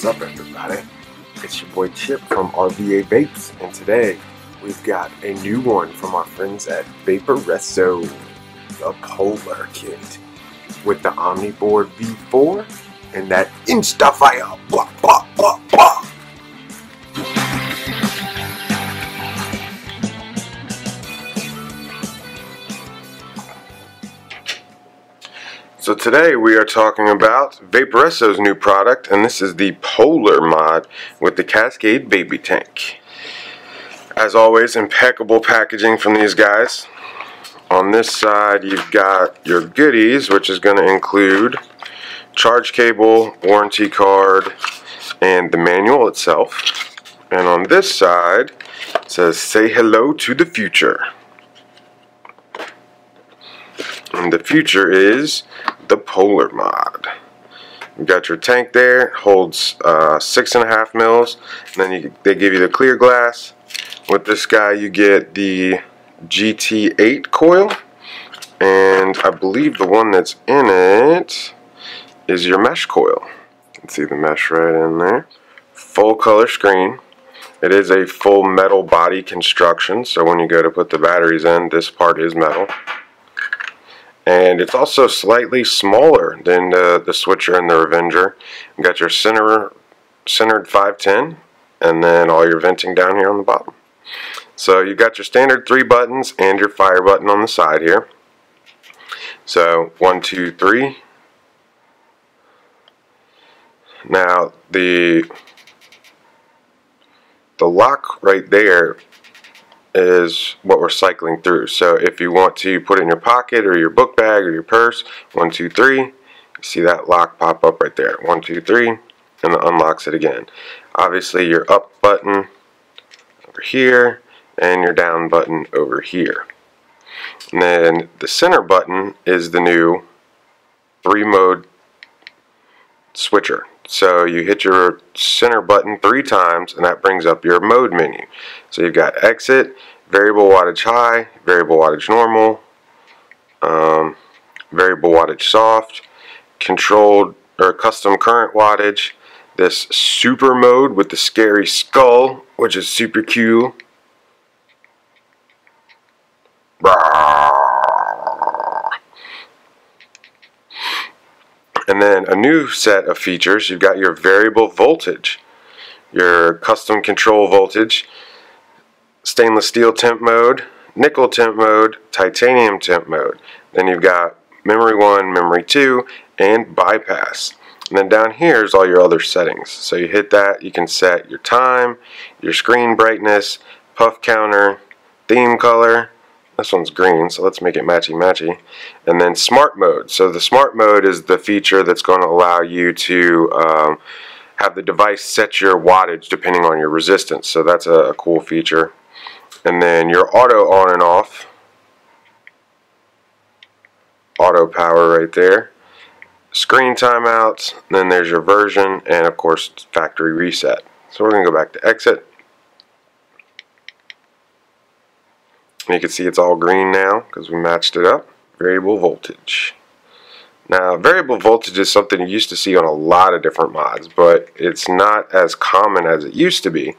What's up, everybody? It's your boy Chip from RVA Vapes, and today we've got a new one from our friends at Vaporesso, the Polar Kit, with the Omniboard V4 and that Instafire. Blah, blah, blah, blah. So today we are talking about Vaporesso's new product, and this is the Polar mod with the Cascade baby tank. As always, impeccable packaging from these guys. On this side you've got your goodies, which is going to include charge cable, warranty card, and the manual itself. And on this side it says, "Say hello to the future." And the future is the Polar mod. You've got your tank there, it holds 6.5 mils, and then they give you the clear glass. With this guy you get the GT8 coil, and I believe the one that's in it is your mesh coil. You can see the mesh right in there. Full color screen. It is a full metal body construction, so when you go to put the batteries in, this part is metal. And it's also slightly smaller than the Switcher and the Revenger. You've got your centered 510, and then all your venting down here on the bottom. So you've got your standard 3 buttons and your fire button on the side here. So 1, 2, 3. Now the lock right there is what we're cycling through. So if you want to put it in your pocket or your book bag or your purse, 1, 2, 3, you see that lock pop up right there. 1, 2, 3, and it unlocks it again. Obviously your up button over here and your down button over here. And then the center button is the new 3-mode switcher. So you hit your center button 3 times and that brings up your mode menu. So you've got exit, variable wattage high, variable wattage normal, variable wattage soft, controlled or custom current wattage, this super mode with the scary skull, which is super cool. And then a new set of features, you've got your variable voltage, your custom control voltage, stainless steel temp mode, nickel temp mode, titanium temp mode. Then you've got memory 1, memory 2, and bypass. And then down here is all your other settings. So you hit that, you can set your time, your screen brightness, puff counter, theme color. This one's green, so let's make it matchy-matchy. And then smart mode. So the smart mode is the feature that's going to allow you to have the device set your wattage depending on your resistance. So that's a cool feature. And then your auto on and off. Auto power right there. Screen timeouts. Then there's your version, and of course factory reset. So we're going to go back to exit. You can see it's all green now because we matched it up. Variable voltage. Now, variable voltage is something you used to see on a lot of different mods, but it's not as common as it used to be.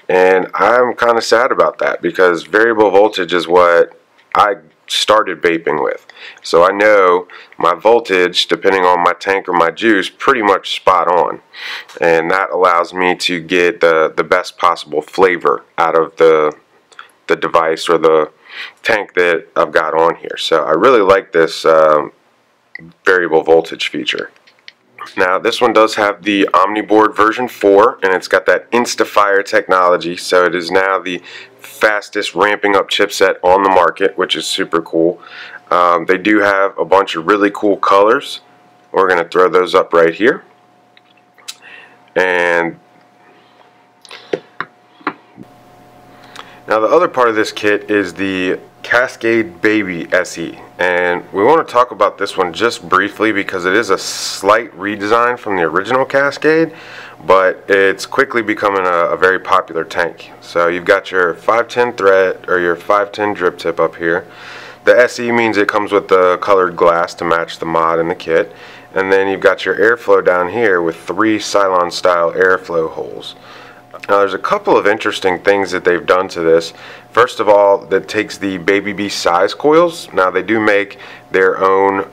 And I'm kind of sad about that because variable voltage is what I started vaping with. So I know my voltage, depending on my tank or my juice, pretty much spot on. And that allows me to get the best possible flavor out of the device or the tank that I've got on here. So I really like this variable voltage feature. Now this one does have the Omniboard version 4, and it's got that Instafire technology, so it is now the fastest ramping up chipset on the market, which is super cool. They do have a bunch of really cool colors. We're going to throw those up right here. And now the other part of this kit is the Cascade Baby SE, and we want to talk about this one just briefly because it is a slight redesign from the original Cascade, but it's quickly becoming a very popular tank. So you've got your 510 thread or your 510 drip tip up here. The SE means it comes with the colored glass to match the mod in the kit, and then you've got your airflow down here with 3 Cylon style airflow holes. Now there's a couple of interesting things that they've done to this. First of all, that takes the Baby B size coils. Now they do make their own,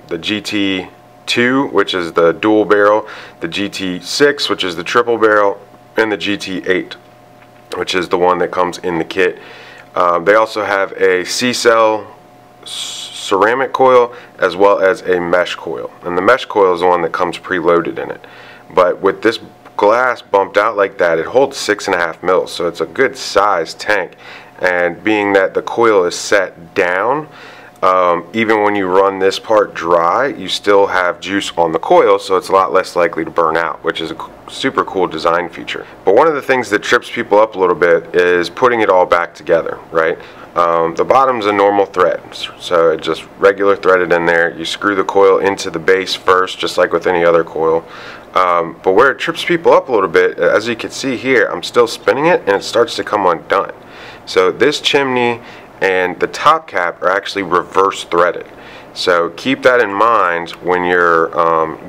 the GT2, which is the dual barrel, the GT6, which is the triple barrel, and the GT8, which is the one that comes in the kit. They also have a C-cell ceramic coil as well as a mesh coil, and the mesh coil is the one that comes preloaded in it. But with this glass bumped out like that, it holds 6.5 mils, so it's a good size tank. And being that the coil is set down, even when you run this part dry, you still have juice on the coil, so it's a lot less likely to burn out, which is a super cool design feature. But one of the things that trips people up a little bit is putting it all back together, right? The bottom's a normal thread, so it's just regular threaded in there. You screw the coil into the base first, just like with any other coil. But where it trips people up a little bit, as you can see here, I'm still spinning it and it starts to come undone. So this chimney and the top cap are actually reverse threaded. So keep that in mind when you're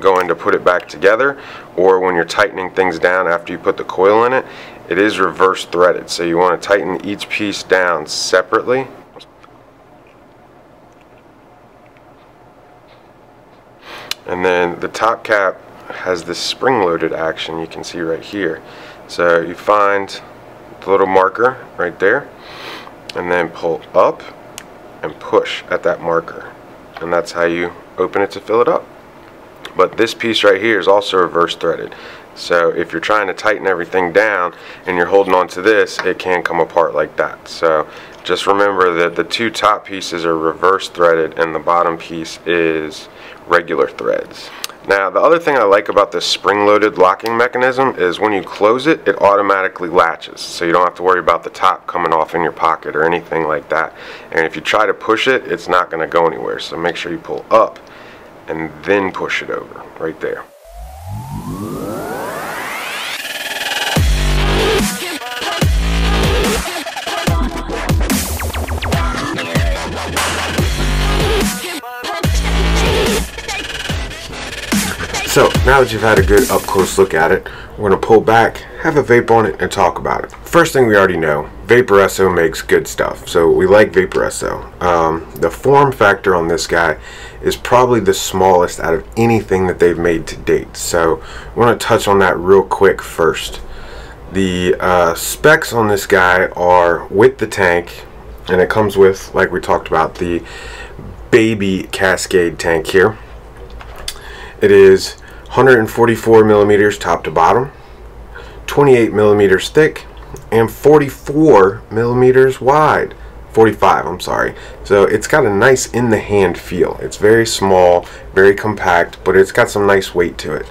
going to put it back together, or when you're tightening things down after you put the coil in it. It is reverse threaded, so you want to tighten each piece down separately. And then the top cap has this spring-loaded action you can see right here. So you find the little marker right there, and then pull up and push at that marker, and that's how you open it to fill it up. But this piece right here is also reverse threaded, so if you're trying to tighten everything down and you're holding on to this, it can come apart like that. So just remember that the 2 top pieces are reverse threaded and the bottom piece is regular threads. Now the other thing I like about this spring-loaded locking mechanism is when you close it, it automatically latches, so you don't have to worry about the top coming off in your pocket or anything like that. And if you try to push it, it's not going to go anywhere, so make sure you pull up and then push it over right there. So now that you've had a good up close look at it, we're going to pull back, have a vape on it, and talk about it. First thing we already know, Vaporesso makes good stuff, so we like Vaporesso. The form factor on this guy is probably the smallest out of anything that they've made to date, so I want to touch on that real quick first. The specs on this guy are with the tank, and it comes with, like we talked about, the baby Cascade tank here. It is 144 millimeters top to bottom, 28 millimeters thick, and 44 millimeters wide. 45, I'm sorry. So it's got a nice in the hand feel. It's very small, very compact, but it's got some nice weight to it.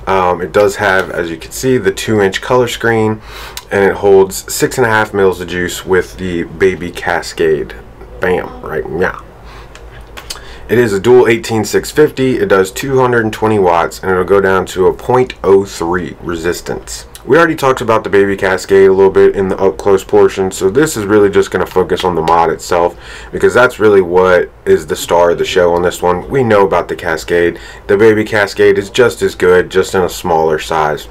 It does have, as you can see, the 2-inch color screen, and it holds 6.5 mils of juice with the baby Cascade. Bam, right? Yeah. It is a dual 18650. It does 220 watts, and it'll go down to a 0.03 resistance. We already talked about the baby Cascade a little bit in the up close portion, so this is really just going to focus on the mod itself, because that's really what is the star of the show on this one. We know about the Cascade. The baby Cascade is just as good, just in a smaller size.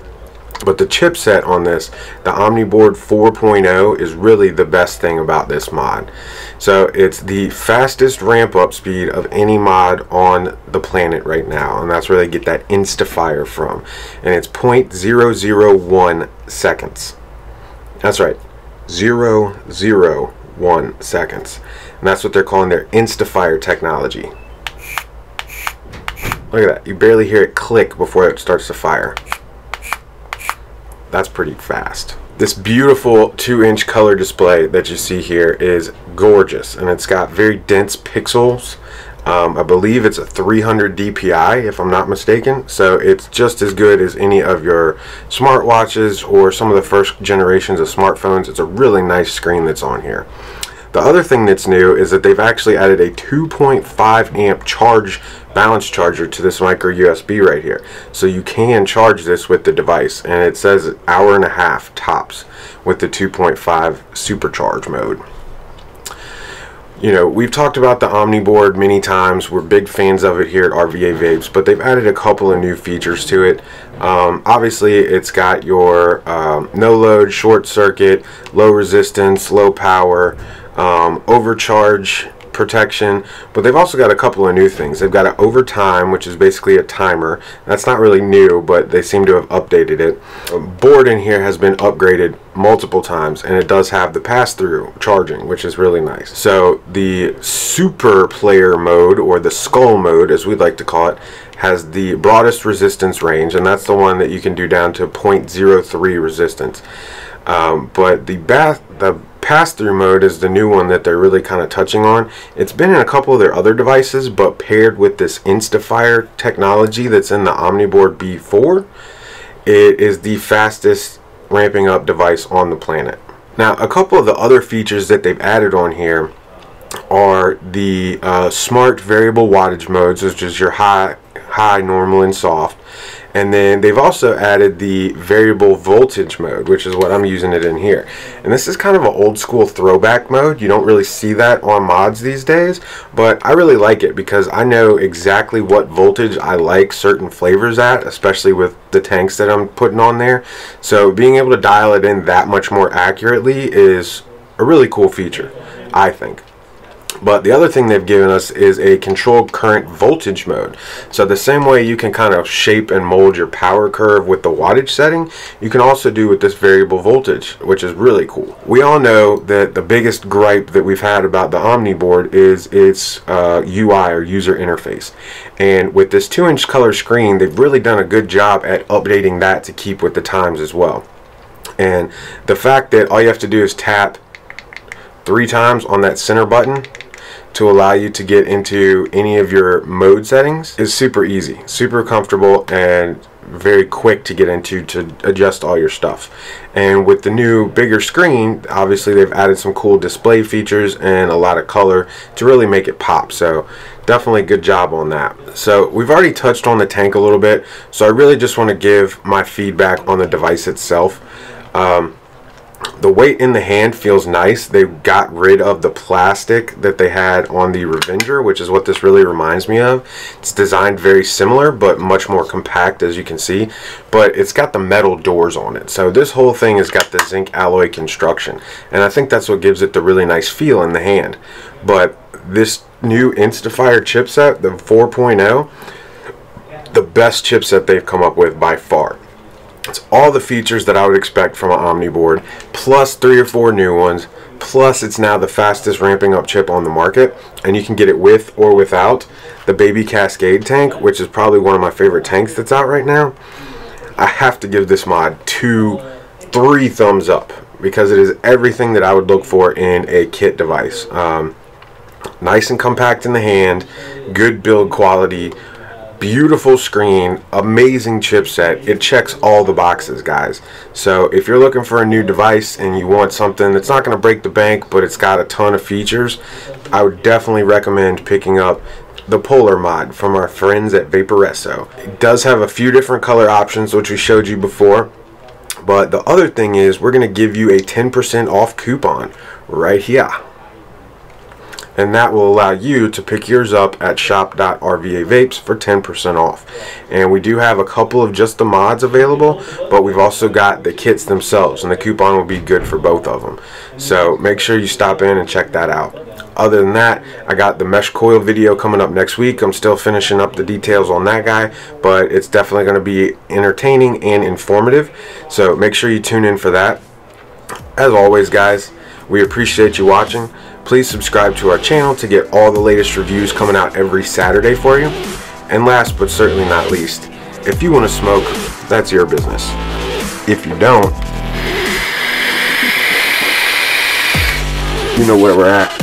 But the chipset on this, the Omniboard 4.0, is really the best thing about this mod. So it's the fastest ramp up speed of any mod on the planet right now, and that's where they get that insta-fire from. And it's 0.001 seconds. That's right, 0.001 seconds. And that's what they're calling their insta-fire technology. Look at that, you barely hear it click before it starts to fire. That's pretty fast. This beautiful 2-inch color display that you see here is gorgeous, and it's got very dense pixels. I believe it's a 300 DPI if I'm not mistaken, so it's just as good as any of your smartwatches or some of the first generations of smartphones. It's a really nice screen that's on here. The other thing that's new is that they've actually added a 2.5 amp balance charger to this micro USB right here, so you can charge this with the device, and it says 1.5 hours tops with the 2.5 supercharge mode. You know, we've talked about the Omniboard many times. We're big fans of it here at RVA Vapes, but they've added a couple of new features to it. Obviously, it's got your no load, short circuit, low resistance, low power, overcharge protection, but they've also got a couple of new things. They've got an overtime, which is basically a timer. That's not really new, but they seem to have updated it. The board in here has been upgraded multiple times, and it does have the pass-through charging, which is really nice. So the super player mode, or the skull mode as we'd like to call it, has the broadest resistance range, and that's the one that you can do down to 0.03 resistance. But the pass-through mode is the new one that they're really kind of touching on. It's been in a couple of their other devices, but paired with this InstaFire technology that's in the Omniboard B4, it is the fastest ramping up device on the planet. Now, a couple of the other features that they've added on here are the smart variable wattage modes, which is your high, normal, and soft. And then they've also added the variable voltage mode, which is what I'm using it in here. And this is kind of an old school throwback mode. You don't really see that on mods these days, but I really like it because I know exactly what voltage I like certain flavors at, especially with the tanks that I'm putting on there. So being able to dial it in that much more accurately is a really cool feature, I think. But the other thing they've given us is a controlled current voltage mode. So the same way you can kind of shape and mold your power curve with the wattage setting, you can also do with this variable voltage, which is really cool. We all know that the biggest gripe that we've had about the Omniboard is its UI, or user interface. And with this 2-inch color screen, they've really done a good job at updating that to keep with the times as well. And the fact that all you have to do is tap 3 times on that center button to allow you to get into any of your mode settings is super easy, super comfortable, and very quick to get into to adjust all your stuff. And with the new bigger screen, obviously they've added some cool display features and a lot of color to really make it pop. So definitely good job on that. So we've already touched on the tank a little bit, so I really just want to give my feedback on the device itself. The weight in the hand feels nice. They got rid of the plastic that they had on the Revenger, which is what this really reminds me of. It's designed very similar, but much more compact, as you can see. But it's got the metal doors on it. So this whole thing has got the zinc alloy construction. And I think that's what gives it the really nice feel in the hand. But this new InstaFire chipset, the 4.0, the best chipset they've come up with by far. It's all the features that I would expect from an Omniboard, plus 3 or 4 new ones, plus it's now the fastest ramping up chip on the market, and you can get it with or without the baby Cascade tank, which is probably one of my favorite tanks that's out right now. I have to give this mod 2-3 thumbs up because it is everything that I would look for in a kit device. Nice and compact in the hand, good build quality, beautiful screen, amazing chipset. It checks all the boxes, guys. So if you're looking for a new device and you want something that's not going to break the bank, but it's got a ton of features, I would definitely recommend picking up the Polar mod from our friends at Vaporesso. It does have a few different color options, which we showed you before. But the other thing is we're going to give you a 10% off coupon right here. And that will allow you to pick yours up at shop.rvavapes for 10% off. And we do have a couple of just the mods available, but we've also got the kits themselves, and the coupon will be good for both of them. So make sure you stop in and check that out. Other than that, I got the mesh coil video coming up next week. I'm still finishing up the details on that guy, but it's definitely going to be entertaining and informative. So make sure you tune in for that. As always, guys, we appreciate you watching. Please subscribe to our channel to get all the latest reviews coming out every Saturday for you. And last but certainly not least, if you want to smoke, that's your business. If you don't, you know where we're at.